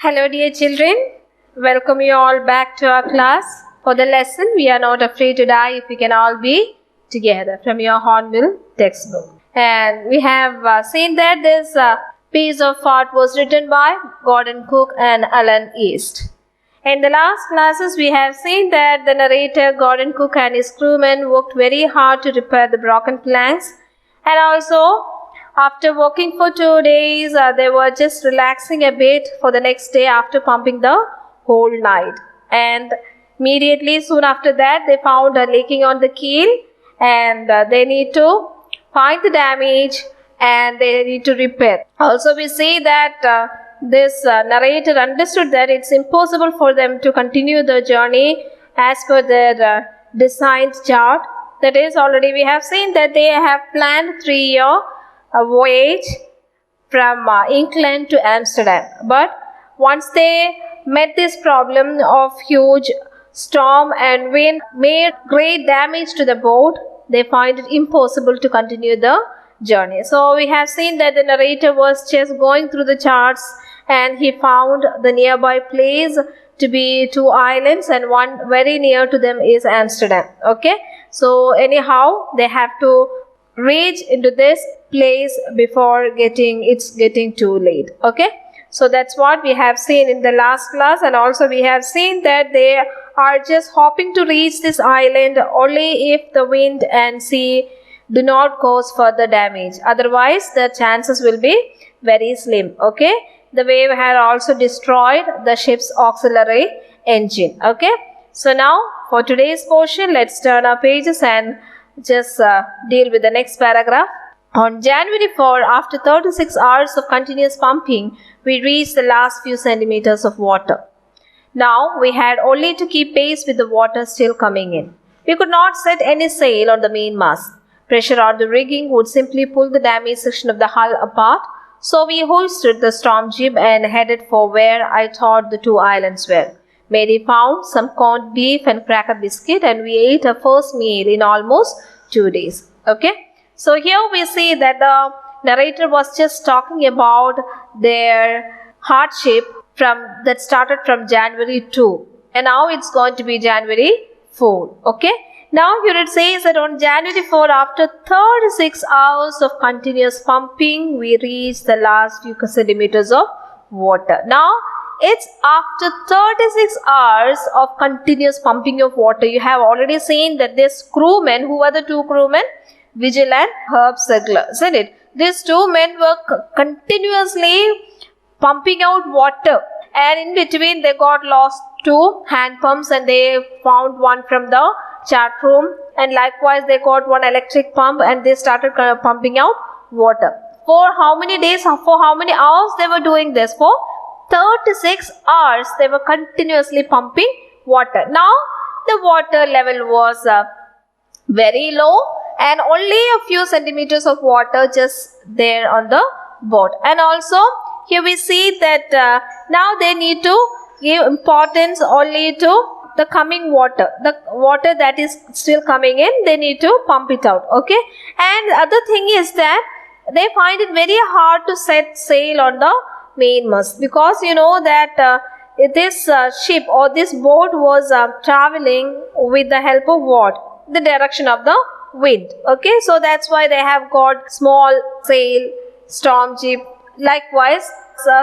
Hello dear children, welcome you all back to our class. For the lesson, we are not afraid to die if we can all be together from your Hornbill textbook. And we have seen that this piece of art was written by Gordon Cook and Alan East. In the last classes, we have seen that the narrator Gordon Cook and his crewmen worked very hard to repair the broken planks, and also after working for 2 days, they were just relaxing a bit for the next day after pumping the whole night. And immediately soon after that, they found a leaking on the keel, and they need to find the damage and they need to repair. Also, we see that this narrator understood that it's impossible for them to continue the journey as per their designed chart. That is, already we have seen that they have planned 3-year voyage from England to Amsterdam. But once they met this problem of huge storm and wind made great damage to the boat, they find it impossible to continue the journey. So we have seen that the narrator was just going through the charts and he found the nearby place to be 2 islands, and one very near to them is Amsterdam. Okay, so anyhow they have to reach into this place before getting too late. Okay, so that's what we have seen in the last class, and also we have seen that they are just hoping to reach this island only if the wind and sea do not cause further damage. Otherwise the chances will be very slim. Okay, the wave had also destroyed the ship's auxiliary engine. Okay, so now for today's portion, let's turn our pages and just deal with the next paragraph. On January 4, after 36 hours of continuous pumping, we reached the last few centimeters of water. Now we had only to keep pace with the water still coming in. We could not set any sail on the mainmast. Pressure on the rigging would simply pull the damaged section of the hull apart, so we hoisted the storm jib and headed for where I thought the 2 islands were. Mary found some corned beef and cracker biscuit, and we ate our first meal in almost 2 days. Okay, so here we see that the narrator was just talking about their hardship that started from January 2, and now it's going to be January 4. Okay, now here it says that on January 4, after 36 hours of continuous pumping, we reached the last few centimeters of water. Now it's after 36 hours of continuous pumping of water. You have already seen that this crewmen, who are the 2 crewmen? Vigil and Herb Segler, isn't it? These 2 men were continuously pumping out water, and in between they got lost 2 hand pumps, and they found one from the chart room, and likewise they got 1 electric pump, and they started pumping out water. For how many days, for how many hours they were doing this? For 36 hours they were continuously pumping water. Now the water level was very low, and only a few centimeters of water just there on the boat. And also here we see that now they need to give importance only to the coming water. The water that is still coming in, they need to pump it out. Okay, and the other thing is that they find it very hard to set sail on the mainmast, because you know that this ship or this boat was traveling with the help of what? The direction of the wind. Okay, so that's why they have got small sail, storm jib. Likewise,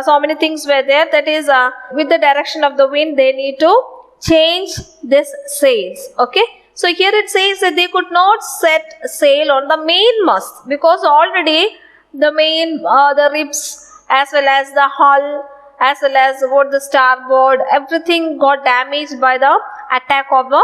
so many things were there. That is, with the direction of the wind, they need to change this sails. Okay, so here it says that they could not set sail on the mainmast, because already the the ribs, as well as the hull, as well as the starboard, everything got damaged by the attack of a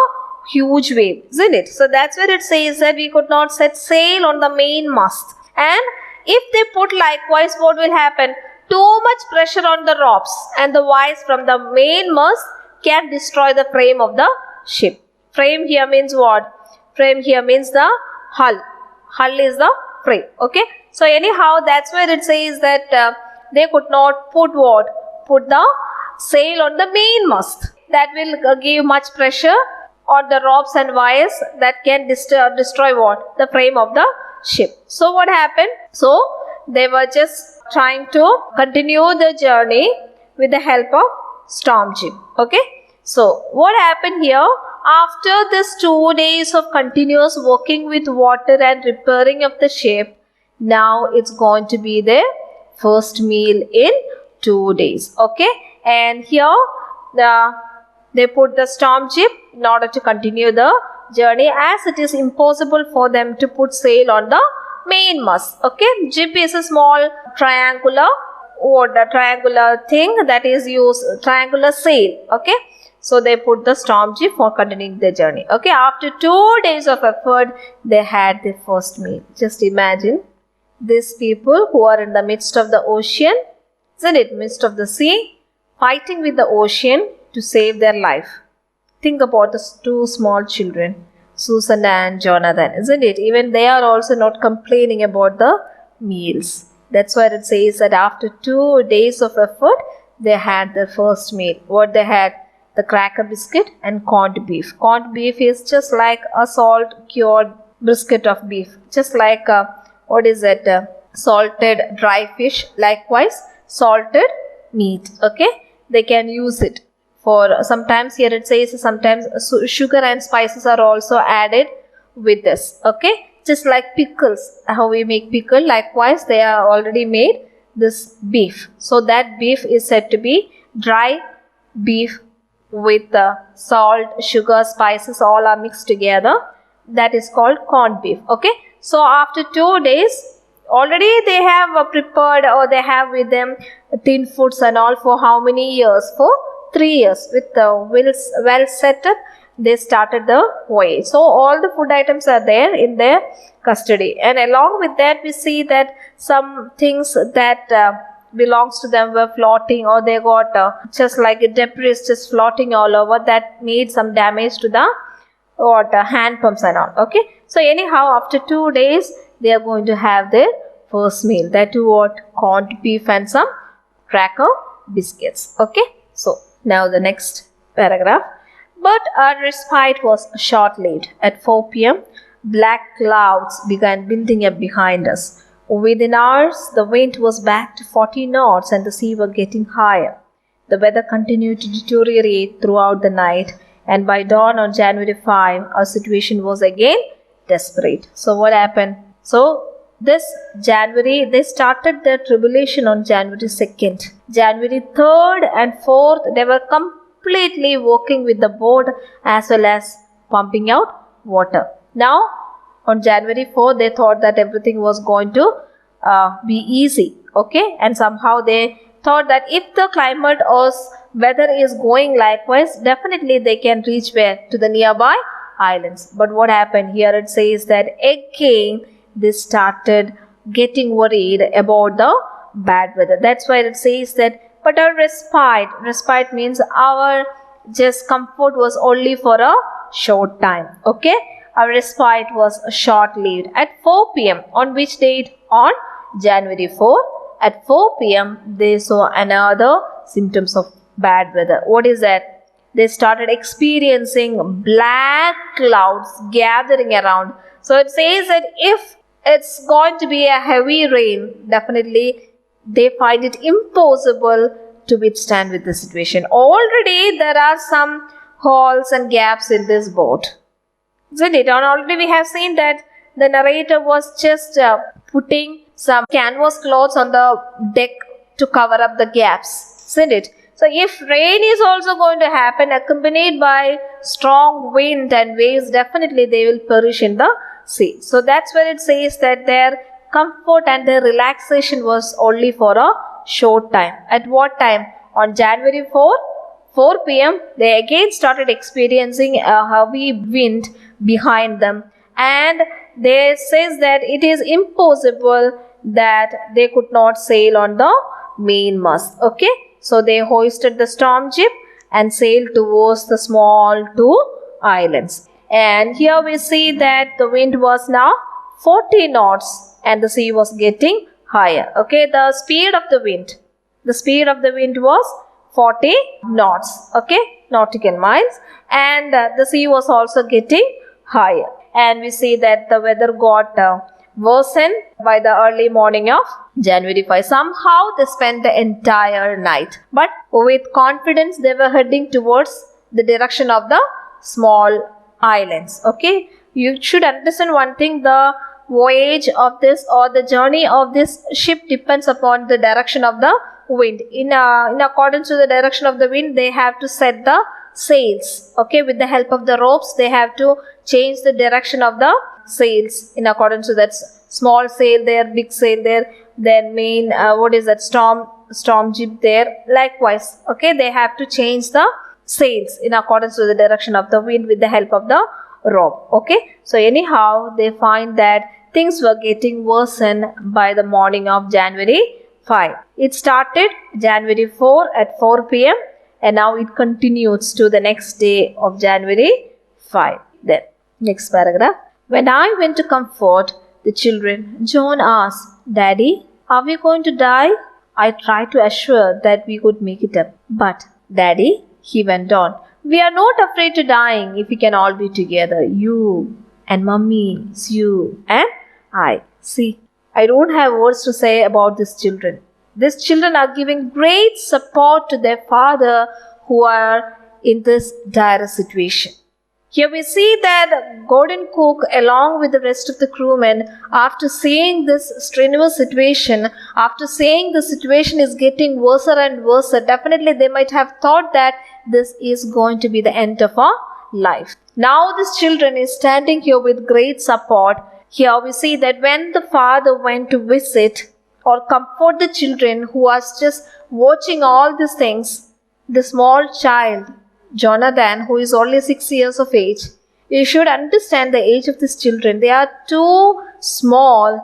huge wave, isn't it? So that's where it says that we could not set sail on the mainmast. And if they put likewise, what will happen? Too much pressure on the ropes and the wires from the mainmast can destroy the frame of the ship. Frame here means what? Frame here means the hull. Hull is the frame. Okay, so anyhow that's where it says that they could not put what? Put the sail on the mainmast. That will give much pressure on the ropes and wires that can destroy what? The frame of the ship. So what happened? So they were just trying to continue the journey with the help of storm jib. Okay. So what happened here? After this 2 days of continuous working with water and repairing of the ship, now it's going to be their first meal in 2 days. Okay. And here they put the storm jib in order to continue the journey, as it is impossible for them to put sail on the mainmast. Okay. Jib is a small triangular thing that is used, triangular sail. Okay. So they put the storm jib for continuing the journey. Okay. After 2 days of effort, they had their first meal. Just imagine these people who are in the midst of the ocean, isn't it? Midst of the sea, fighting with the ocean to save their life. Think about the two small children, Susanne and Jonathan, isn't it? Even they are also not complaining about the meals. That's why it says that after 2 days of effort, they had their first meal. What they had? The cracker biscuit and corned beef. Corned beef is just like a salt cured brisket of beef. Just like salted dry fish. Likewise, salted meat. Okay. They can use it for, sometimes here it says sometimes sugar and spices are also added with this. Okay. Just like pickles, how we make pickle, likewise they are already made this beef. So that beef is said to be dry beef with salt, sugar, spices, all are mixed together. That is called corned beef. Okay. So after 2 days, already they have prepared, or they have with them tin foods and all for how many years? For 3 years. With the wheels well set up, they started the voyage. So all the food items are there in their custody. And along with that, we see that some things that belongs to them were floating, or they got just like debris just floating all over, that made some damage to the hand pumps and all. Okay. So anyhow, after 2 days, they are going to have their first meal. That too what? Corned beef and some cracker biscuits. Okay. So now the next paragraph. But our respite was short-lived. At 4 p.m., black clouds began building up behind us. Within hours, the wind was back to 40 knots and the sea was getting higher. The weather continued to deteriorate throughout the night, and by dawn on January 5, our situation was again desperate. So what happened? So this January, they started their tribulation on January 2nd. January 3rd and 4th, they were completely working with the boat as well as pumping out water. Now, on January 4th, they thought that everything was going to be easy. Okay. And somehow they thought that if the climate or weather is going likewise, definitely they can reach where? To the nearby islands. But what happened? Here it says that again they started getting worried about the bad weather. That's why it says that, but our respite means our just comfort was only for a short time. Okay. Our respite was short-lived. At 4 p.m. on which date? On January 4. At 4 p.m. they saw another symptoms of bad weather. What is that? They started experiencing black clouds gathering around. So it says that if it's going to be a heavy rain, definitely they find it impossible to withstand with the situation. Already there are some holes and gaps in this boat. Isn't it? And already we have seen that the narrator was just putting some canvas cloths on the deck to cover up the gaps. Isn't it? So if rain is also going to happen accompanied by strong wind and waves, definitely they will perish in the sea. So that's where it says that their comfort and their relaxation was only for a short time. At what time? On January 4 p.m. they again started experiencing a heavy wind behind them, and they says that it is impossible that they could not sail on the mainmast. Okay, so they hoisted the storm jib and sailed towards the small two islands. And here we see that the wind was now 40 knots and the sea was getting higher. Okay, the speed of the wind was 40 knots. Okay, nautical miles, and the sea was also getting higher. And we see that the weather got worsen by the early morning of January 5. Somehow they spent the entire night. But with confidence they were heading towards the direction of the small islands. Okay, you should understand one thing: the voyage of this, or the journey of this ship, depends upon the direction of the wind. In accordance to the direction of the wind, they have to set the sails. Okay, with the help of the ropes, they have to change the direction of the sails in accordance to that small sail there, big sail there, then main storm jib there. Likewise, okay, they have to change the sails in accordance to the direction of the wind with the help of the rope. Okay, so anyhow, they find that things were getting worsened by the morning of January 5. It started January 4 at 4 p.m. and now it continues to the next day of January 5. Then, next paragraph. When I went to comfort the children, John asked, "Daddy, are we going to die?" I tried to assure that we could make it up. "But, Daddy," he went on, "we are not afraid to dying if we can all be together. You and Mummy, you and I." See, I don't have words to say about these children. These children are giving great support to their father who are in this dire situation. Here we see that Gordon Cook, along with the rest of the crewmen, after seeing this strenuous situation, after seeing the situation is getting worse and worse, definitely they might have thought that this is going to be the end of our life. Now this children is standing here with great support. Here we see that when the father went to visit or comfort the children who are just watching all these things, the small child, Jonathan, who is only 6 years of age, you should understand the age of these children. They are too small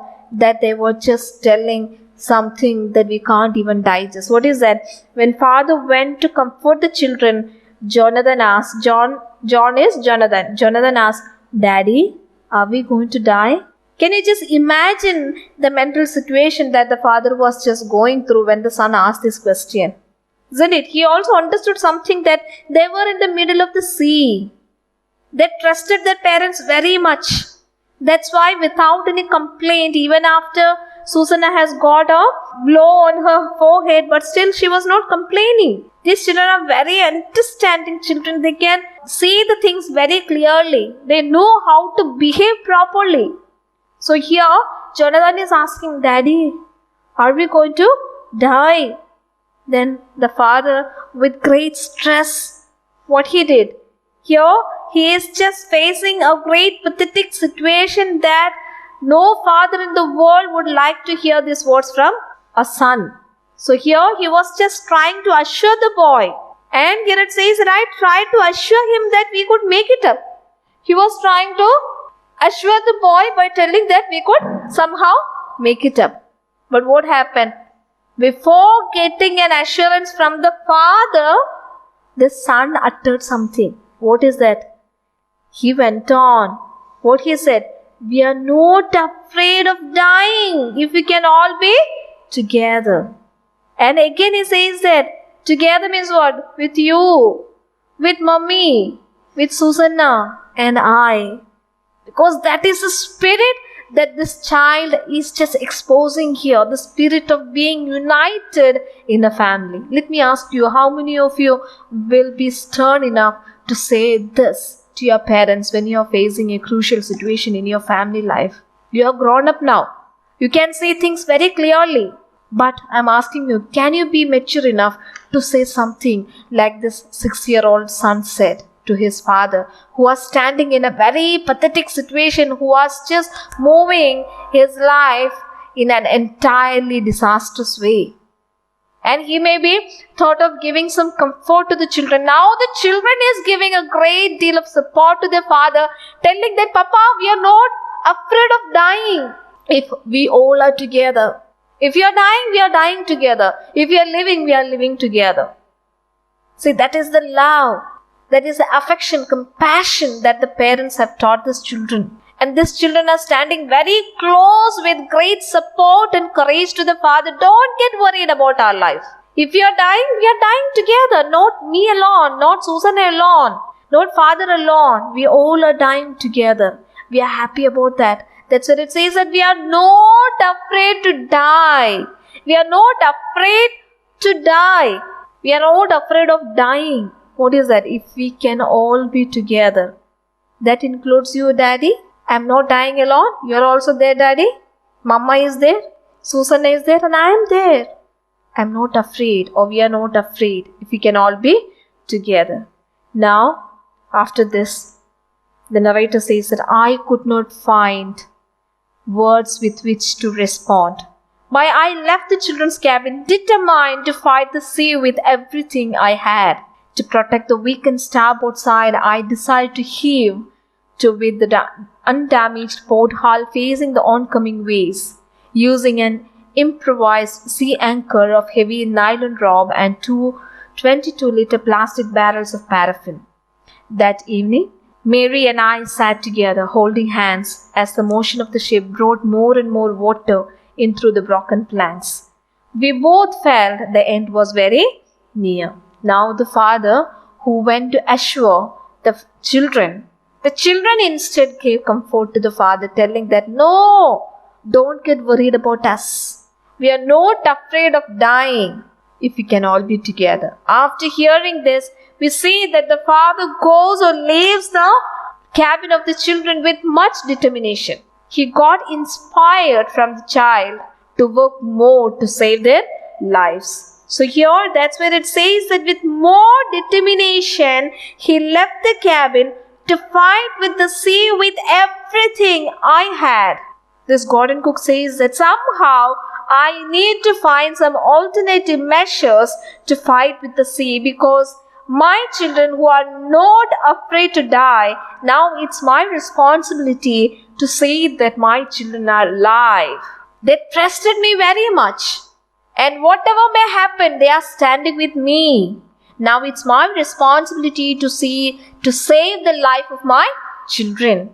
that they were just telling something that we can't even digest. What is that? When father went to comfort the children, Jonathan asked, Jonathan asked, "Daddy, are we going to die?" Can you just imagine the mental situation that the father was just going through when the son asked this question? Isn't it? He also understood something, that they were in the middle of the sea. They trusted their parents very much. That's why without any complaint, even after Susanne has got a blow on her forehead, but still she was not complaining. These children are very understanding children. They can see the things very clearly. They know how to behave properly. So here, Jonathan is asking, "Daddy, are we going to die?" Then the father, with great stress, what he did? Here, he is just facing a great pathetic situation that no father in the world would like to hear these words from a son. So here, he was just trying to assure the boy. And here it says that I tried to assure him that we could make it up. He was trying to assure the boy by telling that we could somehow make it up. But what happened? Before getting an assurance from the father, the son uttered something. What is that? He went on. What he said? "We are not afraid of dying if we can all be together." And again he says that together means what? With you, with Mummy, with Susanne and I. Because that is the spirit that this child is just exposing here, the spirit of being united in a family. Let me ask you, how many of you will be stern enough to say this to your parents when you are facing a crucial situation in your family life? You have grown up now. You can see things very clearly. But I'm asking you, can you be mature enough to say something like this 6-year-old son said to his father, who was standing in a very pathetic situation, who was just moving his life in an entirely disastrous way? And he may be thought of giving some comfort to the children. Now the children is giving a great deal of support to their father, telling that, "Papa, we are not afraid of dying if we all are together. If you are dying, we are dying together. If we are living, we are living together." See, that is the love. That is the affection, compassion that the parents have taught these children. And these children are standing very close with great support and courage to the father. Don't get worried about our life. If you are dying, we are dying together. Not me alone, not Susanne alone, not father alone. We all are dying together. We are happy about that. That's what it says, that we are not afraid to die. We are not afraid to die. We are not afraid of dying. What is that? If we can all be together. That includes you, Daddy. I'm not dying alone. You're also there, Daddy. Mama is there. Susanne is there, and I am there. I'm not afraid, or we are not afraid, if we can all be together. Now, after this, the narrator says that I could not find words with which to respond. But I left the children's cabin determined to fight the sea with everything I had. To protect the weakened starboard side, I decided to heave to with the undamaged port hull facing the oncoming waves, using an improvised sea anchor of heavy nylon rope and two 22-liter plastic barrels of paraffin. That evening, Mary and I sat together, holding hands, as the motion of the ship brought more and more water in through the broken planks. We both felt the end was very near. Now the father, who went to assure the children instead gave comfort to the father, telling that, no, don't get worried about us. We are not afraid of dying if we can all be together. After hearing this, we see that the father goes or leaves the cabin of the children with much determination. He got inspired from the child to work more to save their lives. So here, that's where it says that with more determination, he left the cabin to fight with the sea with everything I had. This Gordon Cook says that somehow I need to find some alternative measures to fight with the sea, because my children who are not afraid to die, now it's my responsibility to see that my children are alive. They trusted me very much. And whatever may happen, they are standing with me. Now it's my responsibility to save the life of my children.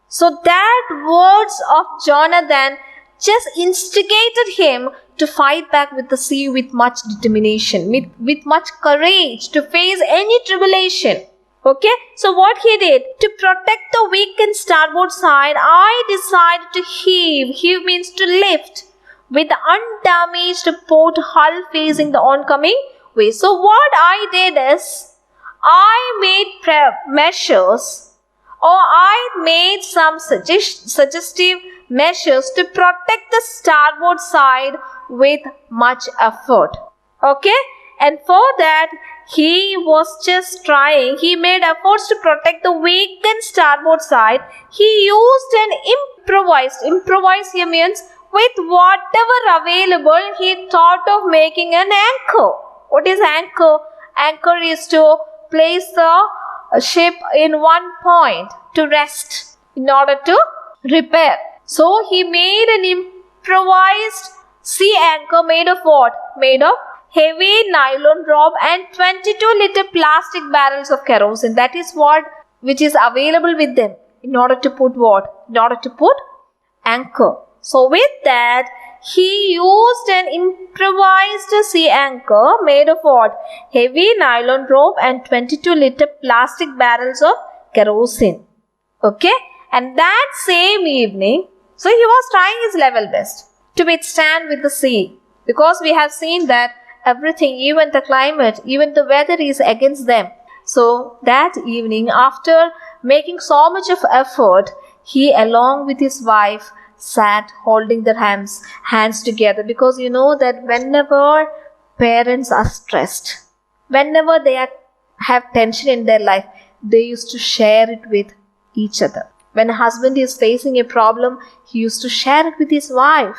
So that words of Jonathan just instigated him to fight back with the sea with much determination, with much courage to face any tribulation. Okay, so what he did, to protect the weakened starboard side, I decided to heave. Heave means to lift, with the undamaged port hull facing the oncoming way. So what I did is, I made measures, or I made some suggestive measures to protect the starboard side with much effort. Okay, and for that, he made efforts to protect the weakened starboard side. He used an improvise here means with whatever available, he thought of making an anchor. What is anchor? Anchor is to place the ship in one point to rest in order to repair. So he made an improvised sea anchor made of what? Made of heavy nylon rope and 22-liter plastic barrels of kerosene. That is which is available with them in order to put what? In order to put anchor. So with that, he used an improvised sea anchor made of what? Heavy nylon rope and 22-liter plastic barrels of kerosene. Okay? And that same evening, so he was trying his level best to withstand with the sea. Because we have seen that everything, even the climate, even the weather is against them. So that evening, after making so much of effort, he along with his wife sat holding their hands together, because you know that whenever parents are stressed, whenever they have tension in their life, they used to share it with each other. When a husband is facing a problem, he used to share it with his wife.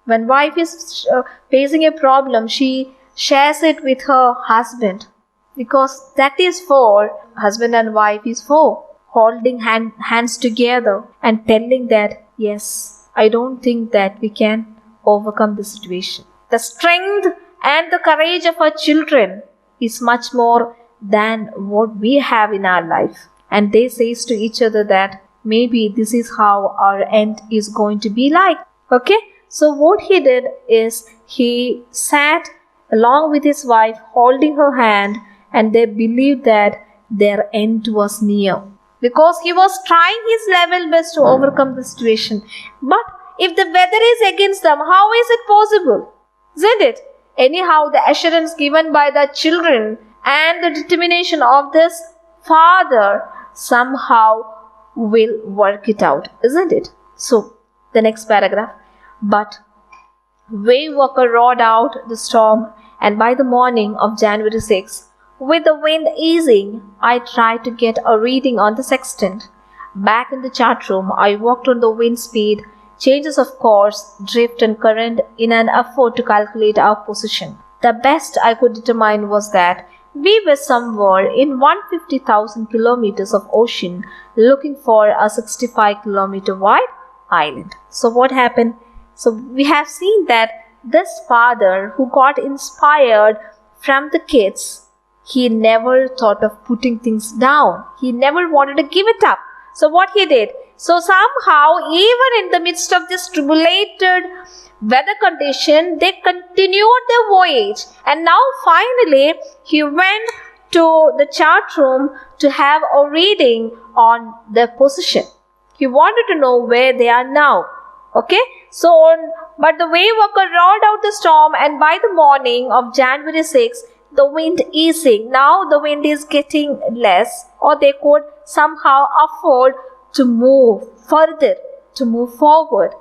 When wife is facing a problem, she shares it with her husband, because that is for husband and wife is for holding hands together and telling that, yes, I don't think that we can overcome the situation. The strength and the courage of our children is much more than what we have in our life. And they says to each other that maybe this is how our end is going to be like. Okay? So what he did is he sat along with his wife holding her hand, and they believed that their end was near. because he was trying his level best to overcome the situation. But if the weather is against them, how is it possible? Isn't it? Anyhow, the assurance given by the children and the determination of this father somehow will work it out, isn't it? So, the next paragraph. But Wavewalker rode out the storm, and by the morning of January 6, with the wind easing, I tried to get a reading on the sextant. Back in the chart room, I walked on the wind speed, changes of course, drift and current in an effort to calculate our position. The best I could determine was that we were somewhere in 150,000 kilometers of ocean looking for a 65-kilometer wide island. So what happened? So we have seen that this father who got inspired from the kids, he never thought of putting things down. He never wanted to give it up. So what he did? So somehow, even in the midst of this tribulated weather condition, they continued their voyage. And now finally, he went to the chart room to have a reading on their position. He wanted to know where they are now. Okay, but the Wavewalker rode out the storm, and by the morning of January 6, the wind easing. Now the wind is getting less, or they could somehow afford to move further, to move forward.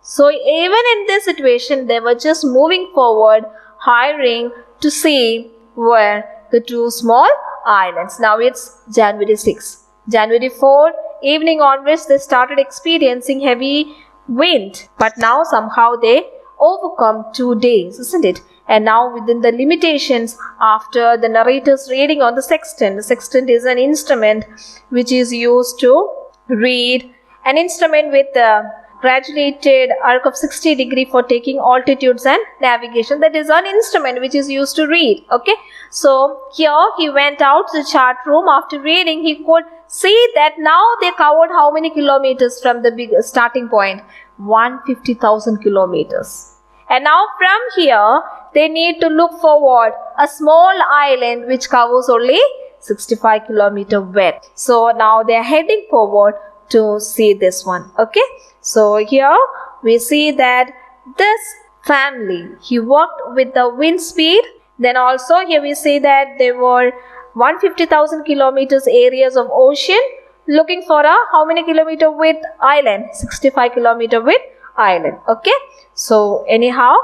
So even in this situation, they were just moving forward, hiring to see where the two small islands. Now it's January 6. January 4, evening onwards, they started experiencing heavy wind, but now somehow they overcome 2 days, isn't it? And now within the limitations, after the narrator's reading on the sextant is an instrument which is used to read, an instrument with a graduated arc of 60 degree for taking altitudes and navigation. That is an instrument which is used to read. Okay, so here he went out to the chart room. After reading, he could see that now they covered how many kilometers from the big starting point? 150,000 kilometers. And now from here, they need to look forward a small island which covers only 65 kilometer width. So now they are heading forward to see this one. Okay, so here we see that this family, he worked with the wind speed. Then also here we see that there were 150,000 kilometers areas of ocean looking for a how many kilometer width island? 65 kilometer width island. Okay, so anyhow,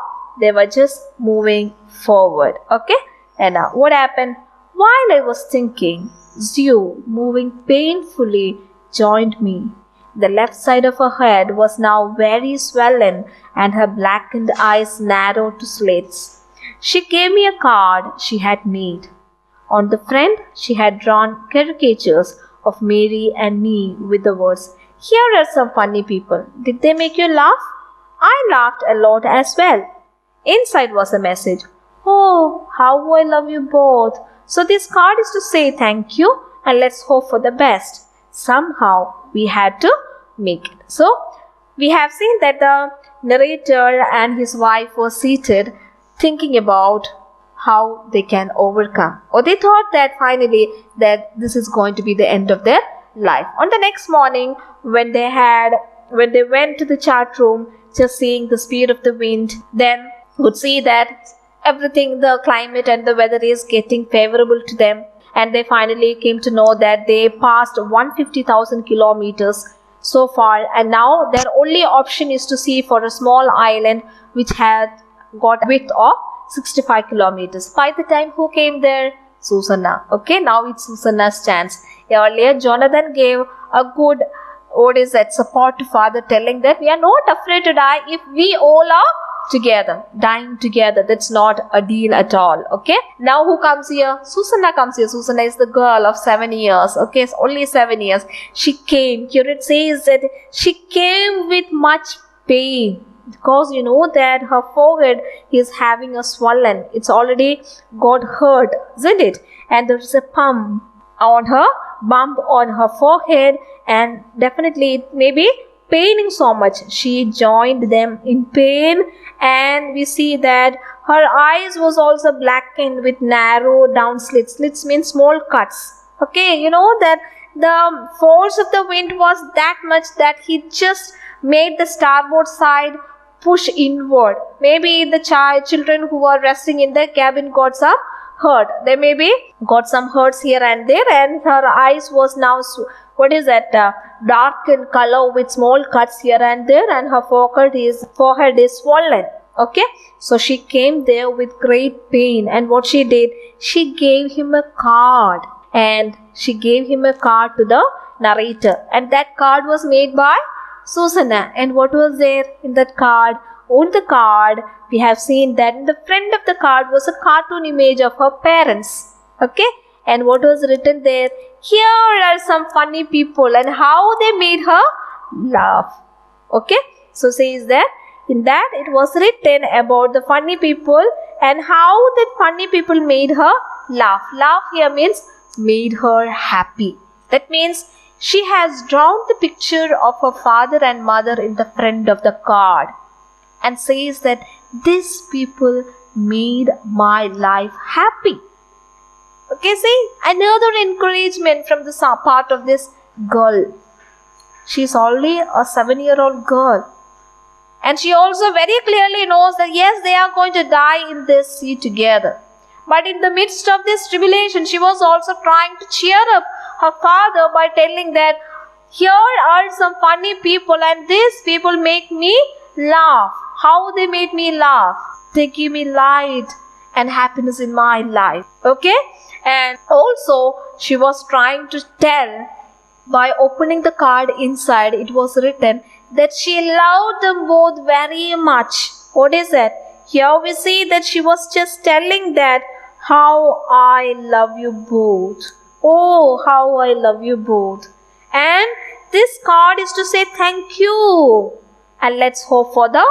they were just moving forward. Okay, and now what happened? While I was thinking, Zhu, moving painfully, joined me. The left side of her head was now very swollen and her blackened eyes narrowed to slits. She gave me a card she had made. On the front, she had drawn caricatures of Mary and me with the words, "Here are some funny people. Did they make you laugh?" I laughed a lot as well. Inside was a message, "Oh, how I love you both. So this card is to say thank you and let's hope for the best." Somehow we had to make it. So we have seen that the narrator and his wife were seated thinking about how they can overcome, or they thought that finally that this is going to be the end of their life. On the next morning, when they went to the chart room, just seeing the speed of the wind, then would see that everything, the climate and the weather is getting favorable to them, and they finally came to know that they passed 150,000 kilometers so far, and now their only option is to see for a small island which had got width of 65 kilometers. By the time who came there? Susanne. Okay, now it's Susanne's chance. Earlier, Jonathan gave a good, support to father, telling that we are not afraid to die if we all are together, dying together. That's not a deal at all. Okay, now who comes here? Susanne comes here. Susanne is the girl of 7 years. Okay, it's only 7 years. She came. Here it says that she came with much pain, because you know that her forehead is having a swollen. It's already got hurt, isn't it? And there's a bump on her forehead, and definitely it may be paining so much. She joined them in pain, and we see that her eyes was also blackened with narrow down slits. Slits means small cuts. Okay, you know that the force of the wind was that much that he just made the starboard side push inward. Maybe the children who were resting in the cabin got some hurt. They maybe got some hurts here and there, and her eyes was now dark in color with small cuts here and there, and her forehead is swollen. Okay, so she came there with great pain, and what she did, she gave him a card, and she gave him a card to the narrator, and that card was made by Susanne. And what was there in that card? On the card, we have seen that in the front of the card was a cartoon image of her parents. Okay, and what was written there? Here are some funny people, and how they made her laugh. Okay, so says that in that it was written about the funny people and how that funny people made her laugh. Laugh here means made her happy. That means she has drawn the picture of her father and mother in the front of the card and says that these people made my life happy. Okay, see, another encouragement from the part of this girl. She is only a 7-year-old girl, and she also very clearly knows that yes, they are going to die in this sea together. But in the midst of this tribulation, she was also trying to cheer up her father by telling that here are some funny people, and these people make me laugh. How they made me laugh? They give me light and happiness in my life. Okay? And also she was trying to tell by opening the card inside, it was written that she loved them both very much. What is that? Here we see that she was just telling that how I love you both. Oh, how I love you both. And this card is to say thank you. And let's hope for the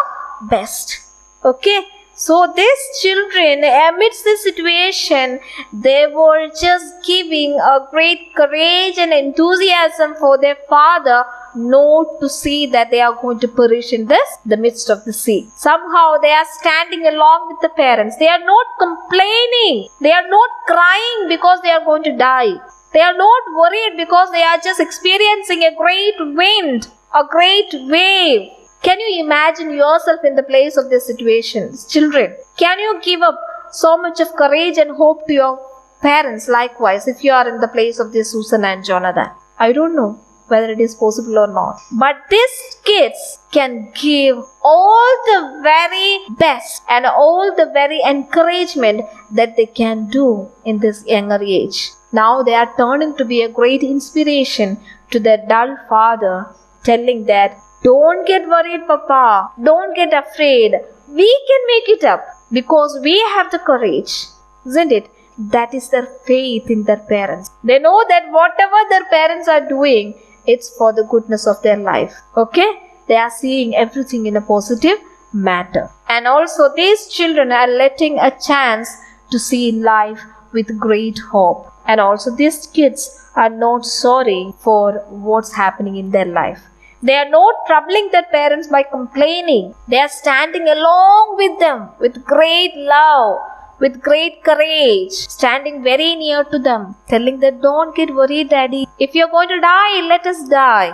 best. Okay. So these children, amidst the situation, they were just giving a great courage and enthusiasm for their father, not to see that they are going to perish in the midst of the sea. Somehow they are standing along with the parents. They are not complaining. They are not crying because they are going to die. They are not worried because they are just experiencing a great wind, a great wave. Can you imagine yourself in the place of these situations? Children, can you give up so much of courage and hope to your parents likewise if you are in the place of this Susanne and Jonathan? I don't know whether it is possible or not. But these kids can give all the very best and all the very encouragement that they can do in this younger age. Now they are turning to be a great inspiration to their dull father, telling that don't get worried, Papa. Don't get afraid. We can make it up because we have the courage. Isn't it? That is their faith in their parents. They know that whatever their parents are doing, it's for the goodness of their life. Okay? They are seeing everything in a positive manner. And also these children are letting a chance to see life with great hope. And also these kids are not sorry for what's happening in their life. They are not troubling their parents by complaining. They are standing along with them with great love, with great courage, standing very near to them, telling them, don't get worried, Daddy. If you're going to die, let us die.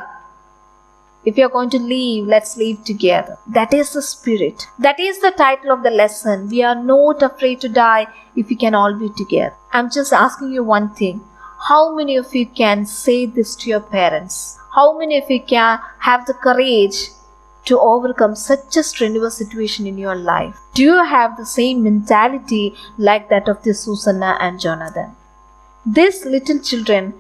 If you're going to leave, let's leave together. That is the spirit. That is the title of the lesson. We are not afraid to die if we can all be together. I'm just asking you one thing. How many of you can say this to your parents? How many of you can have the courage to overcome such a strenuous situation in your life? Do you have the same mentality like that of this Susanne and Jonathan? These little children,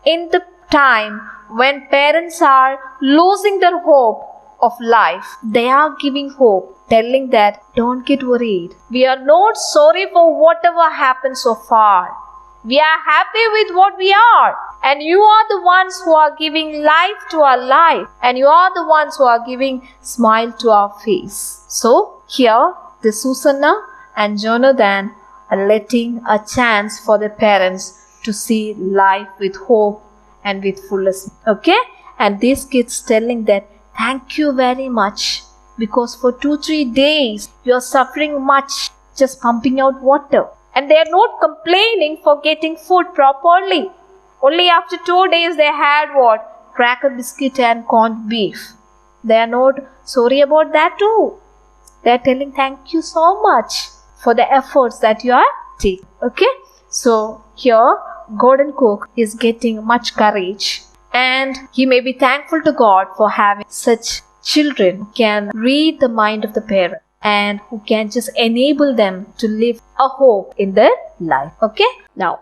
in the time when parents are losing their hope of life, they are giving hope, telling that don't get worried. We are not sorry for whatever happened so far. We are happy with what we are. And you are the ones who are giving life to our life. And you are the ones who are giving smile to our face. So here, the Susanne and Jonathan are letting a chance for their parents to see life with hope and with fullness. Okay? And these kids telling that, thank you very much. Because for 2-3 days, you are suffering much just pumping out water. And they are not complaining for getting food properly. Only after 2 days they had what? Cracker biscuit and corned beef. They are not sorry about that too. They are telling thank you so much for the efforts that you are taking. Okay? So here Golden Cook is getting much courage, and he may be thankful to God for having such children who can read the mind of the parent and who can just enable them to live a hope in their life. Okay? Now,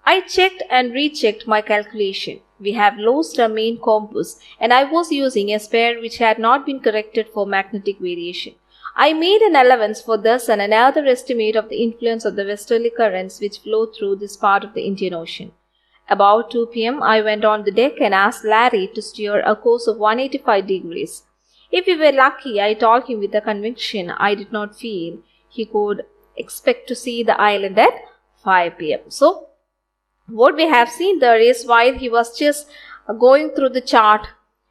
I checked and rechecked my calculation. We have lost our main compass, and I was using a spare which had not been corrected for magnetic variation. I made an allowance for this and another estimate of the influence of the westerly currents which flow through this part of the Indian Ocean. About 2 p.m., I went on the deck and asked Larry to steer a course of 185 degrees. If we were lucky, I told him with a conviction I did not feel he could expect to see the island at 5 p.m. So, what we have seen there is while he was just going through the chart,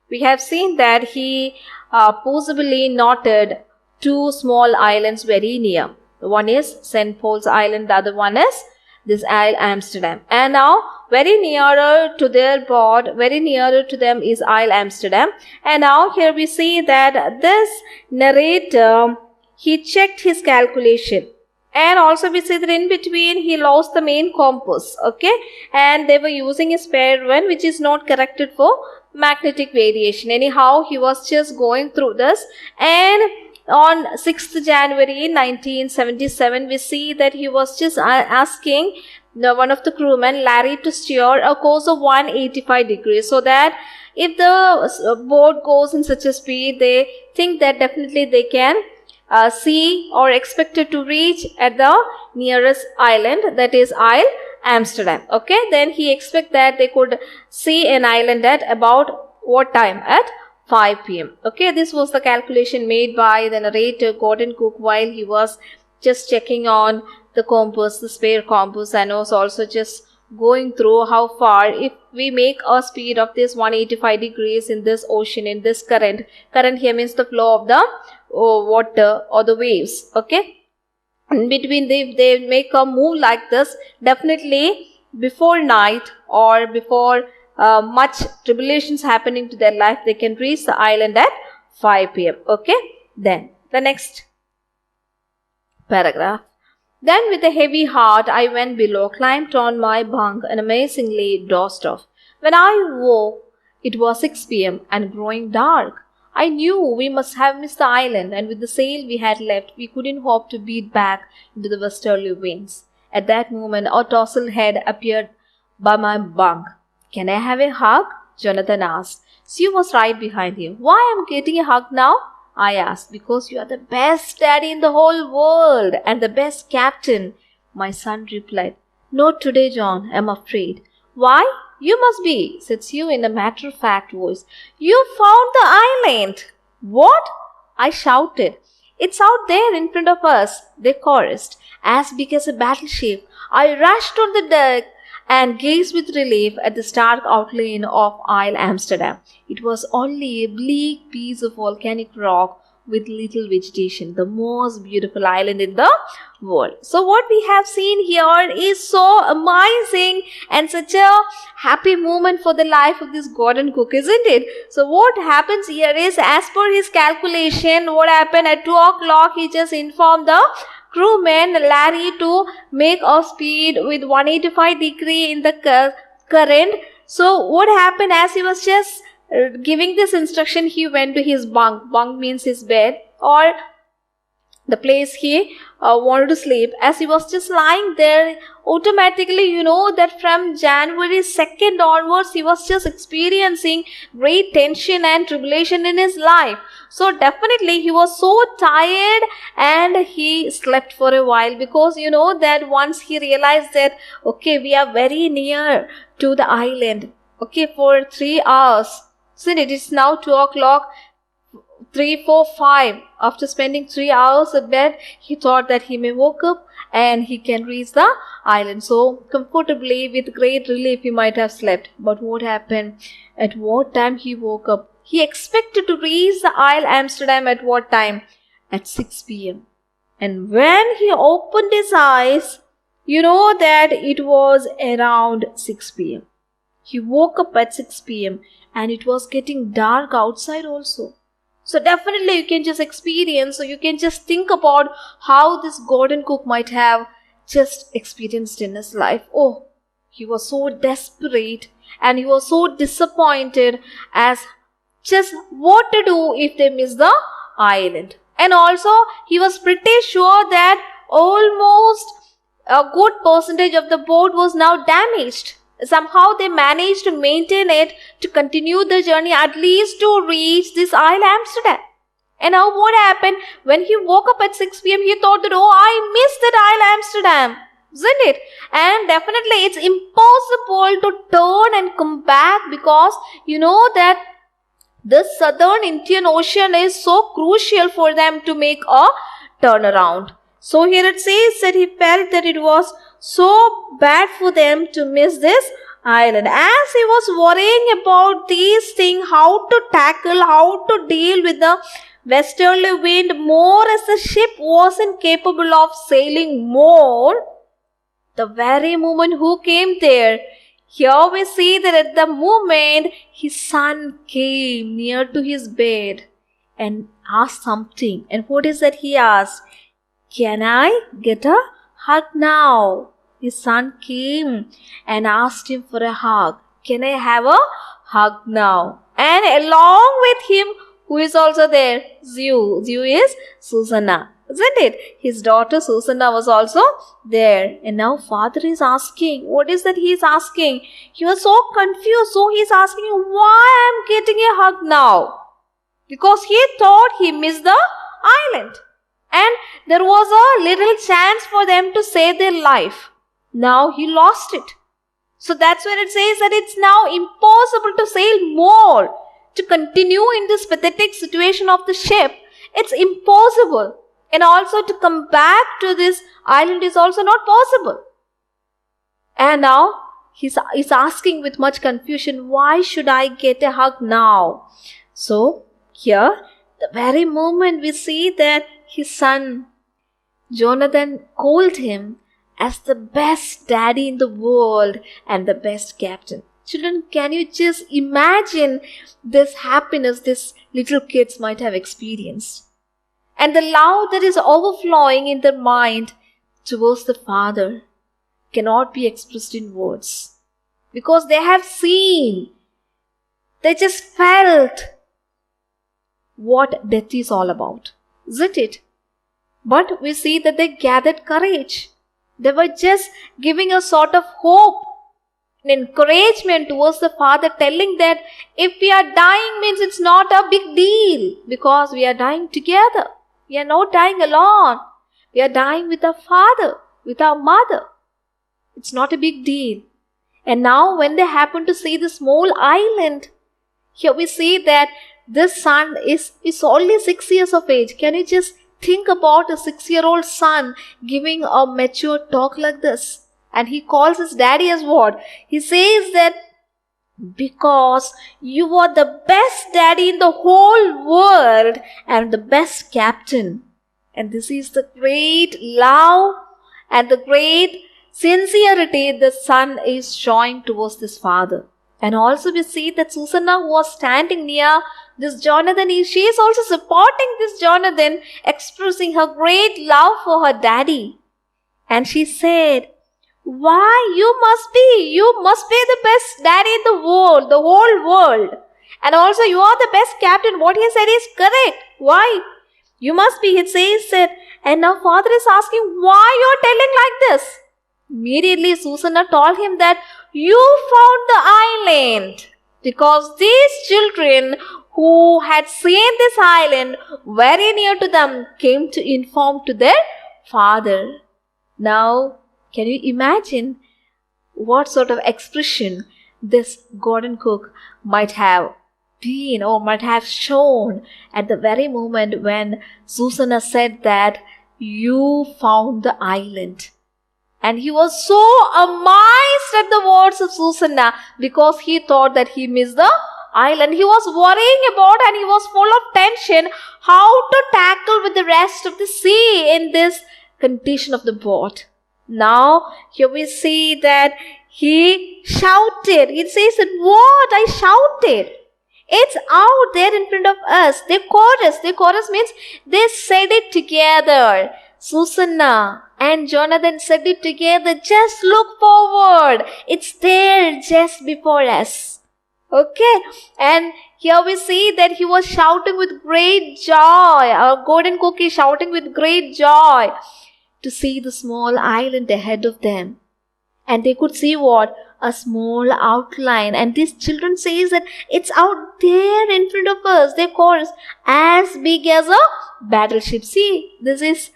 we have seen that he possibly noted two small islands very near. One is St. Paul's Island, the other one is this Ile Amsterdam. And now very nearer to their board, very nearer to them is Ile Amsterdam. And now here we see that this narrator, he checked his calculation. And also we see that in between he lost the main compass. Okay. And they were using a spare one which is not corrected for magnetic variation. Anyhow, he was just going through this, and on 6th January 1977, we see that he was just asking one of the crewmen, Larry, to steer a course of 185 degrees so that if the boat goes in such a speed, they think that definitely they can see or expected to reach at the nearest island, that is Ile Amsterdam. Okay, then he expect that they could see an island at about what time? At 5 p.m. Okay, this was the calculation made by the narrator Golden Cook while he was just checking on the compass, the spare compass, and was also just going through how far, if we make a speed of this 185 degrees in this ocean, in this current here means the flow of the water or the waves. Okay, in between they make a move like this, definitely before night or before much tribulations happening to their life, they can reach the island at 5 p.m. Okay, then the next paragraph. Then with a heavy heart I went below, climbed on my bunk, and amazingly dozed off. When I woke, it was 6 p.m. and growing dark. I knew we must have missed the island, and with the sail we had left, we couldn't hope to beat back into the westerly winds. At that moment, a tousled head appeared by my bunk. "Can I have a hug?" Jonathan asked. Sue was right behind him. "Why am I getting a hug now?" I asked. "Because you are the best daddy in the whole world and the best captain," my son replied. "Not today, John, I'm afraid." "Why? You must be," said Sue in a matter-of-fact voice. "You found the island." "What?" I shouted. "It's out there in front of us," they chorused. "As big as a battleship." I rushed on the deck and gazed with relief at the stark outline of Ile Amsterdam. It was only a bleak piece of volcanic rock with little vegetation, the most beautiful island in the world. So what we have seen here is so amazing and such a happy moment for the life of this Golden Cook, isn't it? So what happens here is, as per his calculation, what happened at 2 o'clock, he just informed the crewmen, Larry, to make a speed with 185 degree in the current. So what happened, as he was just giving this instruction, he went to his bunk. Bunk means his bed or the place he wanted to sleep. As he was just lying there, automatically, you know that from January 2nd onwards, he was just experiencing great tension and tribulation in his life. So definitely he was so tired and he slept for a while, because you know that once he realized that, okay, we are very near to the island, okay, for 3 hours. So it is now 2 o'clock, 3, 4, 5. After spending 3 hours at bed, he thought that he may woke up and he can reach the island. So comfortably, with great relief, he might have slept. But what happened? At what time he woke up? He expected to reach the Ile Amsterdam at what time? At 6 p.m. And when he opened his eyes, you know that it was around 6 p.m. He woke up at 6 p.m. and it was getting dark outside also. So definitely you can just experience, so you can just think about how this golden cook might have just experienced in his life. Oh, he was so desperate and he was so disappointed as just what to do if they miss the island. And also he was pretty sure that almost a good percentage of the boat was now damaged. Somehow they managed to maintain it to continue the journey, at least to reach this Ile Amsterdam. And now what happened? When he woke up at 6 p.m., he thought that, oh, I missed that Ile Amsterdam, isn't it? And definitely it's impossible to turn and come back, because you know that the southern Indian Ocean is so crucial for them to make a turnaround. So here it says that he felt that it was so bad for them to miss this island. As he was worrying about these things, how to tackle, how to deal with the westerly wind more, as the ship wasn't capable of sailing more, the very moment who came there, here we see that at the moment his son came near to his bed and asked something. And what is that he asked? Can I get a hug now? His son came and asked him for a hug. Can I have a hug now? And along with him, who is also there? Zeus. Zeus is Susanne, isn't it? His daughter Susanne was also there. And now father is asking, what is that he is asking? He was so confused. So he is asking, why I am getting a hug now? Because he thought he missed the island. And there was a little chance for them to save their life. Now he lost it. So that's when it says that it's now impossible to sail more, to continue in this pathetic situation of the ship. It's impossible. And also to come back to this island is also not possible. And now he's asking with much confusion, why should I get a hug now? So here, the very moment we see that his son Jonathan called him as the best daddy in the world and the best captain. Children, can you just imagine this happiness these little kids might have experienced? And the love that is overflowing in their mind towards the Father cannot be expressed in words. Because they have seen, they just felt what death is all about, isn't it? But we see that they gathered courage. They were just giving a sort of hope, an encouragement towards the Father, telling that if we are dying means it's not a big deal, because we are dying together. We are not dying alone. We are dying with our Father, with our Mother. It's not a big deal. And now when they happen to see the small island, here we see that this son is only 6 years of age. Can you just think about a 6-year-old son giving a mature talk like this? And he calls his daddy as what? He says that because you are the best daddy in the whole world and the best captain. And this is the great love and the great sincerity the son is showing towards this father. And also we see that Susanne, who was standing near this Jonathan, she is also supporting this Jonathan, expressing her great love for her daddy. And she said, why, you must be the best daddy in the world, the whole world. And also you are the best captain. What he said is correct. Why? You must be, it says that. And now father is asking, why you are telling like this? Immediately Susanne told him that you found the island because these children who had seen this island very near to them came to inform to their father. Now, can you imagine what sort of expression this golden cook might have been or might have shown at the very moment when Susanne said that you found the island? And he was so amazed at the words of Susanne because he thought that he missed the island. He was worrying about and he was full of tension how to tackle with the rest of the sea in this condition of the boat. Now, here we see that he shouted. It says that, what? I shouted. It's out there in front of us. They chorus. The chorus means they said it together. Susanne and Jonathan said it together. Just look forward. It's there just before us. Okay. And here we see that he was shouting with great joy. Our golden cook is shouting with great joy to see the small island ahead of them. And they could see what? A small outline. And these children says that it's out there in front of us. They chorus, as big as a battleship. See, this is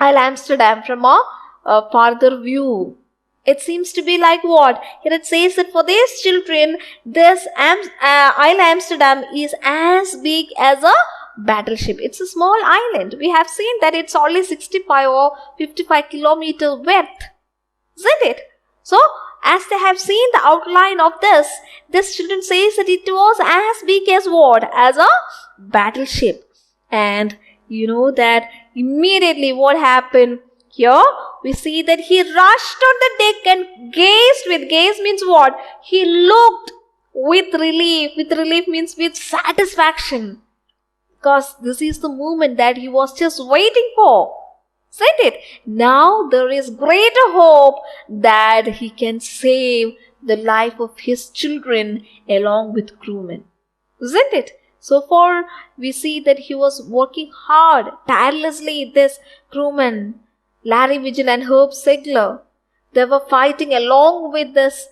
Ile Amsterdam from a farther view. It seems to be like what? Here it says that for these children, this Ile Amsterdam is as big as a battleship. It's a small island. We have seen that it's only 65 or 55 kilometer width. Isn't it? So, as they have seen the outline of this children says that it was as big as what? As a battleship. And you know that immediately what happened? Here we see that he rushed on the deck and gazed with. Gaze means what? He looked with relief. With relief means with satisfaction. Because this is the moment that he was just waiting for. Isn't it? Now there is greater hope that he can save the life of his children along with crewmen. Isn't it? So far we see that he was working hard, tirelessly, this crewman, Larry Vigil and Herb Segler. They were fighting along with this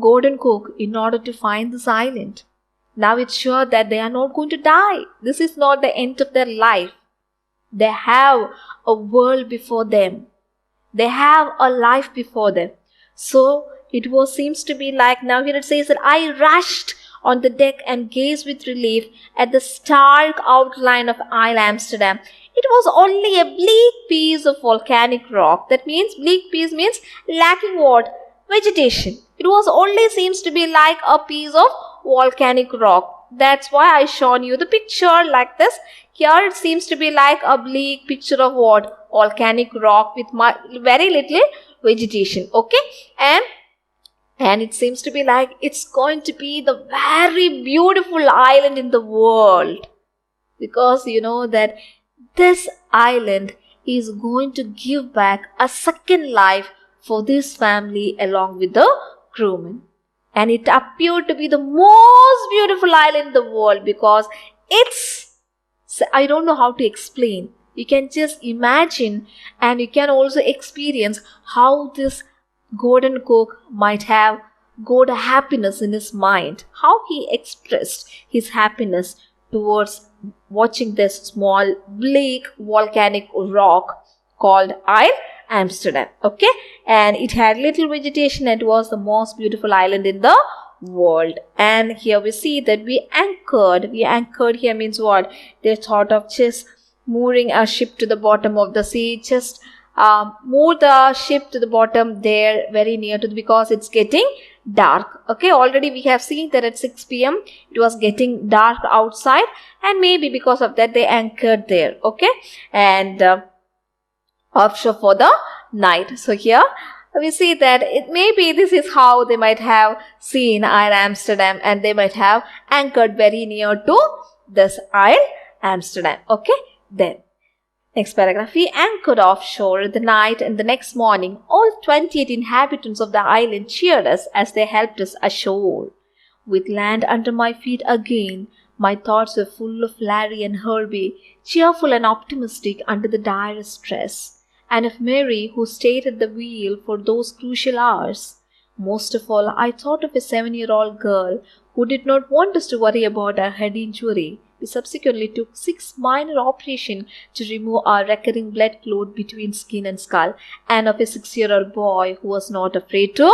golden cook in order to find this island. Now it's sure that they are not going to die. This is not the end of their life. They have a world before them. They have a life before them. So it seems to be like, now here it says that I rushed on the deck and gazed with relief at the stark outline of Ile Amsterdam. It was only a bleak piece of volcanic rock. That means bleak piece means lacking what? Vegetation. It was only seems to be like a piece of volcanic rock. That's why I shown you the picture like this. Here it seems to be like a bleak picture of what? Volcanic rock with very little vegetation. Okay. And it seems to be like it's going to be the very beautiful island in the world. Because you know that this island is going to give back a second life for this family along with the crewmen. And it appeared to be the most beautiful island in the world because I don't know how to explain. You can just imagine and you can also experience how this golden cook might have got a happiness in his mind. How he expressed his happiness towards watching this small bleak volcanic rock called Ile Amsterdam. Okay, and it had little vegetation and it was the most beautiful island in the world. And here we see that we anchored here means what? They thought of just mooring a ship to the bottom of the sea, just moor the ship to the bottom there very near to because it's getting dark. Okay, already we have seen that at 6 p.m. it was getting dark outside and maybe because of that they anchored there. Okay, and offshore for the night. So here we see that it maybe this is how they might have seen Ile Amsterdam and they might have anchored very near to this Ile Amsterdam. Okay, then next paragraph. We anchored offshore the night and the next morning all 28 inhabitants of the island cheered us as they helped us ashore. With land under my feet again, my thoughts were full of Larry and Herbie, cheerful and optimistic under the direst stress, and of Mary who stayed at the wheel for those crucial hours. Most of all, I thought of a 7-year-old girl who did not want us to worry about her head injury. We subsequently took 6 minor operations to remove our recurring blood clot between skin and skull, and of a 6-year-old boy who was not afraid to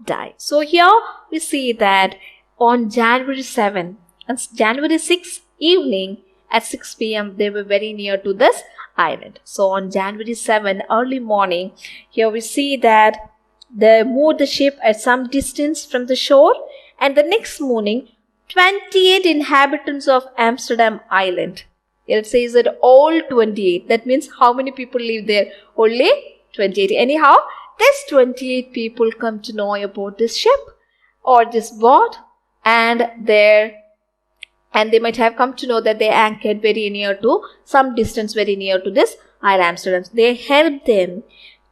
die. So here we see that on January 7 and January 6 evening at 6 p.m. they were very near to this island. So on January 7 early morning, here we see that they moored the ship at some distance from the shore, and the next morning 28 inhabitants of Amsterdam Island. It says that all 28. That means how many people live there? Only 28. Anyhow, these 28 people come to know about this ship or this boat, and they might have come to know that they anchored very near to, some distance very near to this Ile Amsterdam. They helped them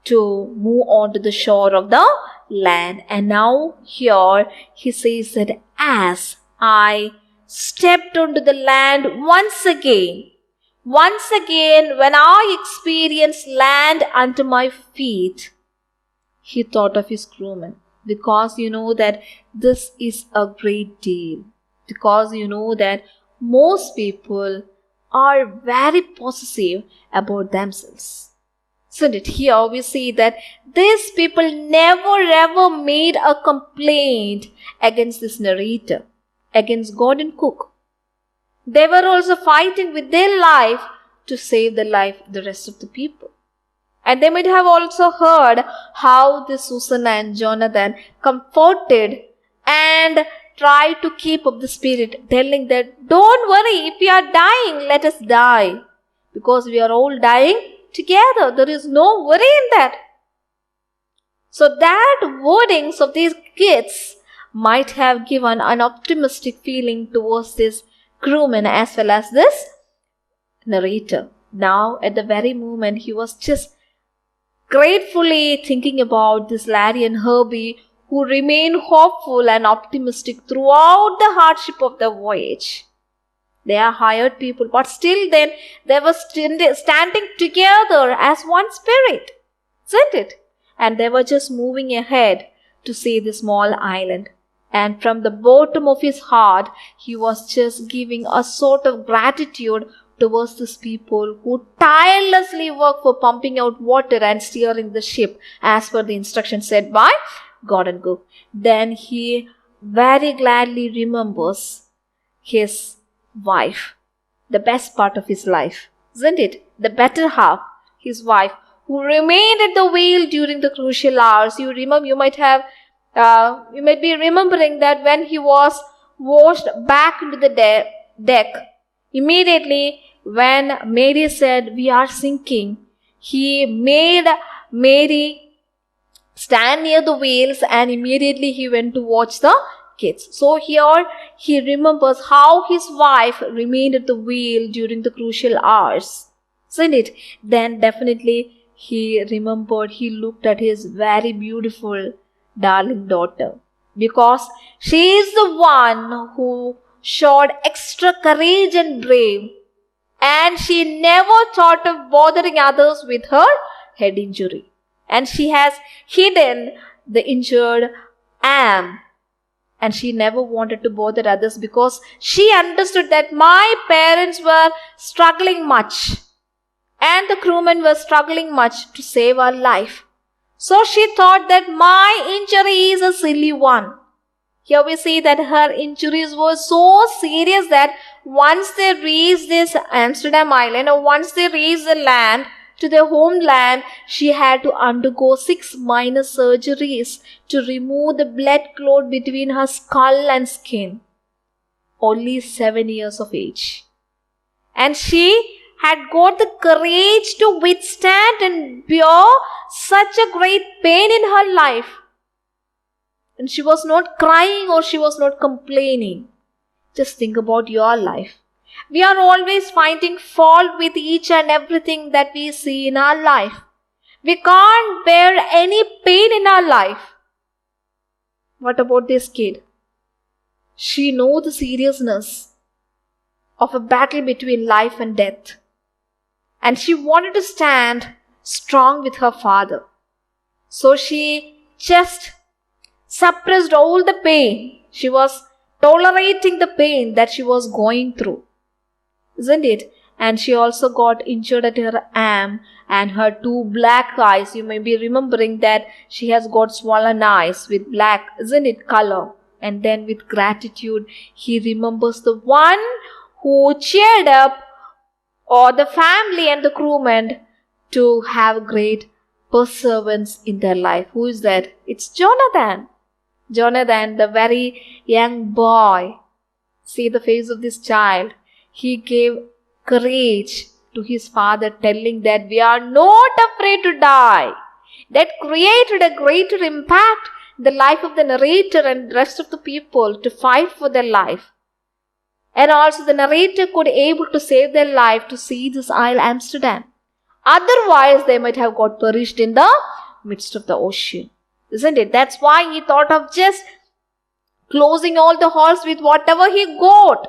to move on to the shore of the land. And now here he says that as I stepped onto the land once again, when I experienced land under my feet, he thought of his crewmen. Because you know that this is a great deal. Because you know that most people are very possessive about themselves. Isn't it? Here we see that these people never ever made a complaint against this narrator, against Gordon Cook. They were also fighting with their life to save the life of the rest of the people. And they might have also heard how the Susanne and Jonathan comforted and tried to keep up the spirit, telling that, don't worry, if we are dying, let us die. Because we are all dying together. There is no worry in that. So that wordings of these kids might have given an optimistic feeling towards this crewman as well as this narrator. Now at the very moment he was just gratefully thinking about this Larry and Herbie, who remained hopeful and optimistic throughout the hardship of the voyage. They are hired people, but still then they were standing together as one spirit, isn't it? And they were just moving ahead to see the small island. And from the bottom of his heart, he was just giving a sort of gratitude towards these people who tirelessly work for pumping out water and steering the ship as per the instructions said by Gordon Cook. Then he very gladly remembers his wife, the best part of his life, isn't it? The better half, his wife, who remained at the wheel during the crucial hours. You might be remembering that when he was washed back into the deck, immediately when Mary said, "We are sinking," he made Mary stand near the whales and immediately he went to watch the kids. So here he remembers how his wife remained at the wheel during the crucial hours, isn't it? Then definitely he remembered, he looked at his very beautiful darling daughter, because she is the one who showed extra courage and brave, and she never thought of bothering others with her head injury. And she has hidden the injured Am, and she never wanted to bother others because she understood that my parents were struggling much and the crewmen were struggling much to save our life. So she thought that my injury is a silly one. Here we see that her injuries were so serious that once they reached this Amsterdam island, or once they reached the land, to their homeland, she had to undergo 6 minor surgeries to remove the blood clot between her skull and skin. Only 7 years of age. And she had got the courage to withstand and bear such a great pain in her life. And she was not crying or she was not complaining. Just think about your life. We are always finding fault with each and everything that we see in our life. We can't bear any pain in our life. What about this kid? She knows the seriousness of a battle between life and death. And she wanted to stand strong with her father. So she just suppressed all the pain. She was tolerating the pain that she was going through, isn't it? And she also got injured at her arm and her 2 black eyes. You may be remembering that she has got swollen eyes with black, isn't it, color? And then with gratitude, he remembers the one who cheered up or the family and the crewmen to have great perseverance in their life. Who is that? It's Jonathan. Jonathan, the very young boy. See the face of this child. He gave courage to his father, telling that we are not afraid to die. that created a greater impact in the life of the narrator and the rest of the people to fight for their life. And also the narrator could able to save their life to see this Ile Amsterdam. Otherwise, they might have got perished in the midst of the ocean. Isn't it? That's why he thought of just closing all the halls with whatever he got.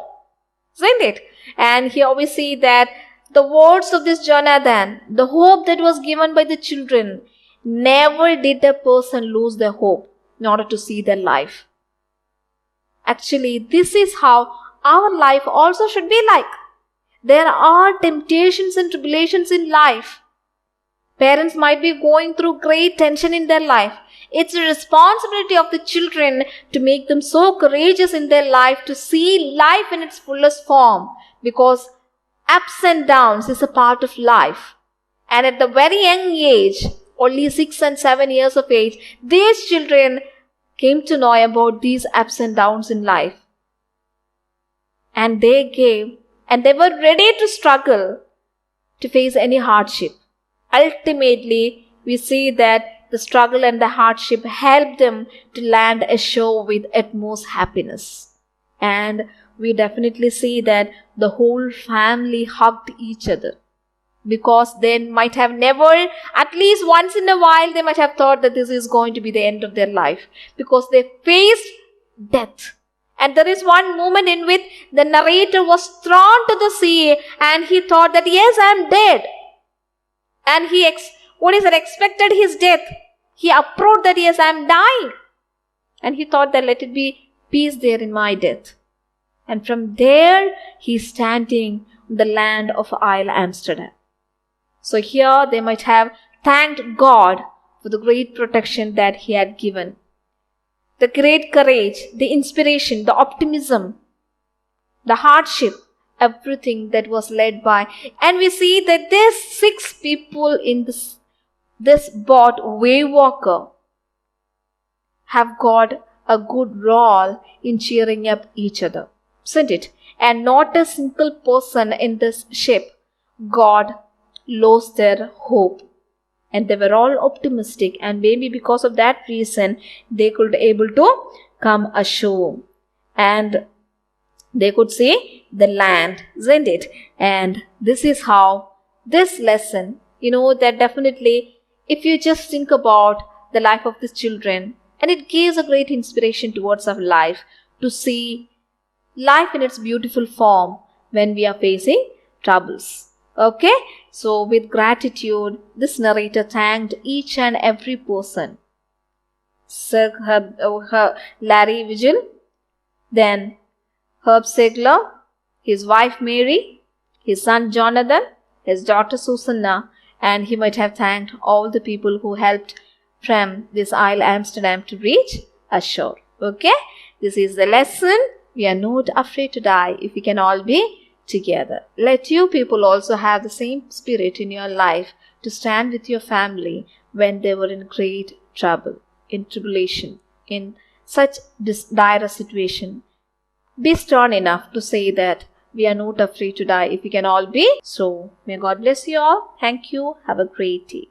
Isn't it? And here we see that the words of this Jonathan, the hope that was given by the children, never did a person lose their hope in order to see their life. Actually, this is how our life also should be like. There are temptations and tribulations in life. Parents might be going through great tension in their life. It's the responsibility of the children to make them so courageous in their life to see life in its fullest form, because ups and downs is a part of life. And at the very young age, only 6 and 7 years of age, these children came to know about these ups and downs in life. And they were ready to struggle to face any hardship. Ultimately, we see that the struggle and the hardship helped them to land ashore with utmost happiness. And we definitely see that the whole family hugged each other, because they might have never, at least once in a while, they might have thought that this is going to be the end of their life, because they faced death. And there is one moment in which the narrator was thrown to the sea and he thought that, yes, I am dead. And he expected his death. He approved that, yes, I am dying. And he thought that let it be peace there in my death. And from there, he is standing on the land of Ile Amsterdam. So here they might have thanked God for the great protection that he had given. The great courage, the inspiration, the optimism, the hardship, everything that was led by. And we see that these 6 people in this boat, Wavewalker, have got a good role in cheering up each other. Isn't it? And not a single person in this ship, God, lost their hope. And they were all optimistic, and maybe because of that reason, they could able to come ashore. And they could see the land, isn't it? And this is how this lesson, that definitely, if you just think about the life of these children, and it gives a great inspiration towards our life to see life in its beautiful form when we are facing troubles. Okay, so with gratitude, this narrator thanked each and every person. Sir Larry Vigil, then Herb Segler, his wife Mary, his son Jonathan, his daughter Susanne, and he might have thanked all the people who helped from this Ile Amsterdam to reach ashore. Okay, this is the lesson. We are not afraid to die if we can all be together. Let you people also have the same spirit in your life to stand with your family when they were in great trouble, in tribulation, in such dire situation. Be strong enough to say that we are not afraid to die if we can all be. So, may God bless you all. Thank you. Have a great day.